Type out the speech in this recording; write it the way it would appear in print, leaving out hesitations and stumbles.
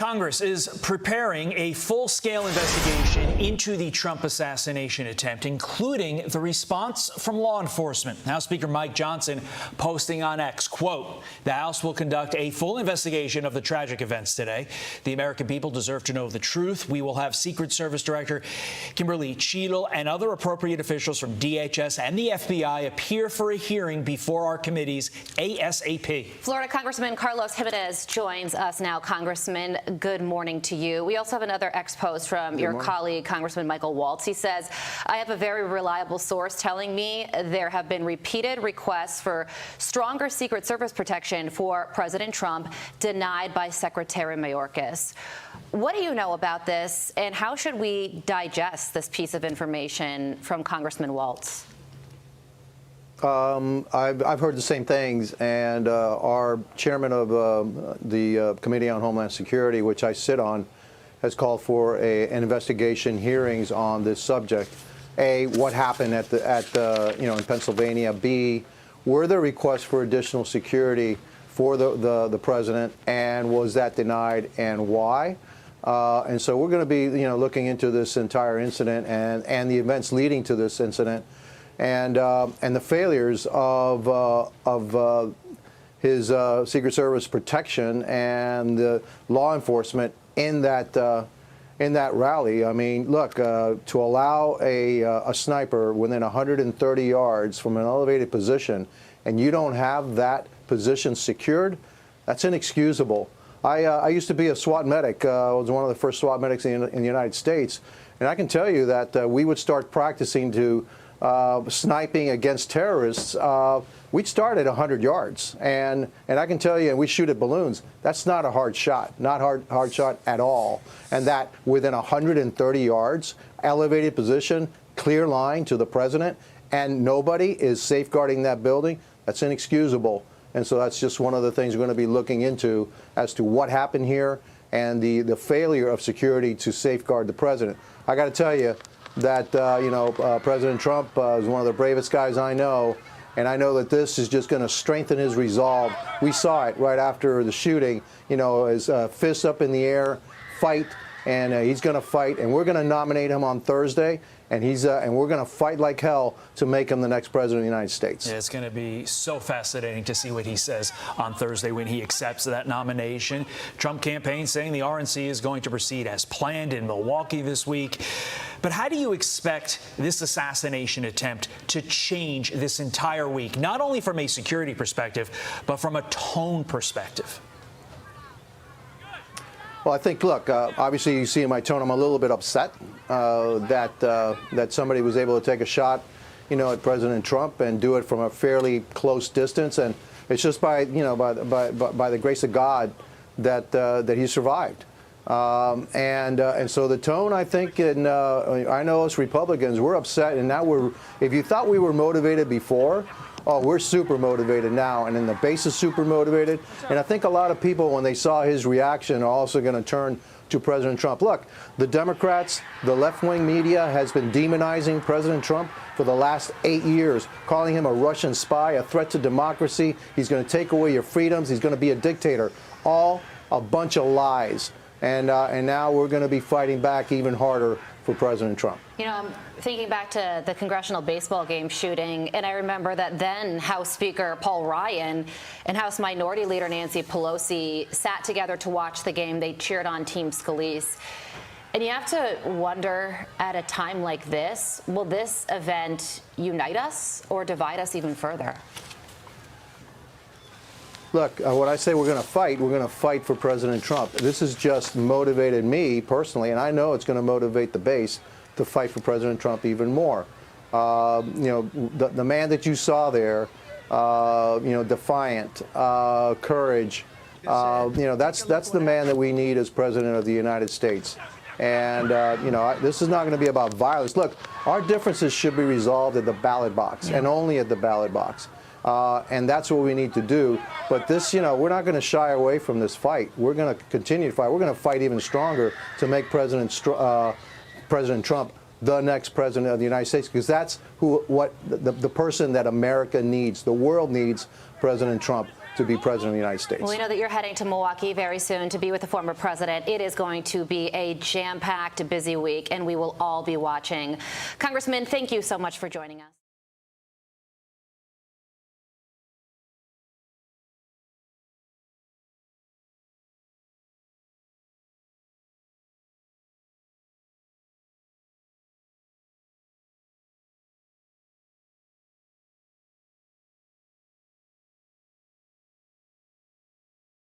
Congress is preparing a full-scale investigation into the Trump assassination attempt, including the response from law enforcement. House Speaker Mike Johnson posting on X, quote, "The House will conduct a full investigation of the tragic events today. The American people deserve to know the truth. We will have Secret Service Director Kimberly Cheadle and other appropriate officials from DHS and the FBI appear for a hearing before our committees ASAP." Florida Congressman Carlos Jimenez joins us now. Congressman, good morning to you. We also have another X post from your colleague, Congressman Michael Waltz. He says, "I have a very reliable source telling me there have been repeated requests for stronger Secret Service protection for President Trump denied by Secretary Mayorkas." What do you know about this, and how should we digest this piece of information from Congressman Waltz? I've heard the same things, and our chairman of the Committee on Homeland Security, which I sit on, has called for an investigation, hearings on this subject. A, what happened in Pennsylvania? B, were there requests for additional security for the president, and was that denied, and why? And so we're going to be looking into this entire incident and the events leading to this incident. And the failures of his Secret Service protection and the law enforcement in that rally. I mean, look, to allow a sniper within 130 yards from an elevated position, and you don't have that position secured, that's inexcusable. I used to be a SWAT medic. I was one of the first SWAT medics in the United States, and I can tell you that we would start practicing to sniping against terrorists. We'd start at 100 yards, and I can tell you, and we shoot at balloons. That's not a hard shot, not hard shot at all. And that within 130 yards, elevated position, clear line to the president, and nobody is safeguarding that building. That's inexcusable. And so that's just one of the things we're going to be looking into as to what happened here and the failure of security to safeguard the president. I got to tell you that President Trump is one of the bravest guys I know, and I know that this is just going to strengthen his resolve. We saw it right after the shooting, his fists up in the air, fight, and he's going to fight, and we're going to nominate him on Thursday, and we're going to fight like hell to make him the next president of the United States. Yeah, it's going to be so fascinating to see what he says on Thursday when he accepts that nomination. Trump campaign saying the RNC is going to proceed as planned in Milwaukee this week. But how do you expect this assassination attempt to change this entire week, not only from a security perspective, but from a tone perspective? Well, I think, look, obviously you see in my tone I'm a little bit upset that somebody was able to take a shot, at President Trump and do it from a fairly close distance, and it's just by the grace of God that he survived. And so the tone, I think, and I know us Republicans, we're upset, and now if you thought we were motivated before, we're super motivated now, and then the base is super motivated. And I think a lot of people, when they saw his reaction, are also going to turn to President Trump. Look, the Democrats, the left-wing media has been demonizing President Trump for the last 8 years, calling him a Russian spy, a threat to democracy. He's going to take away your freedoms. He's going to be a dictator. All a bunch of lies. And now we're going to be fighting back even harder for President Trump. I'm thinking back to the Congressional baseball game shooting, and I remember that then House Speaker Paul Ryan and House Minority Leader Nancy Pelosi sat together to watch the game. They cheered on Team Scalise. And you have to wonder, at a time like this, will this event unite us or divide us even further? Look, when I say we're going to fight for President Trump. This has just motivated me personally, and I know it's going to motivate the base to fight for President Trump even more. The man that you saw there, defiant, courage, that's the man that we need as President of the United States. And, this is not going to be about violence. Look, our differences should be resolved at the ballot box and only at the ballot box. And that's what we need to do. But this, we're not going to shy away from this fight. We're going to continue to fight. We're going to fight even stronger to make President Trump the next president of the United States, because that's the person that America needs. The world needs President Trump. to be president of the United States. Well, we know that you're heading to Milwaukee very soon to be with the former president. It is going to be a jam-packed, busy week, and we will all be watching. Congressman, thank you so much for joining us.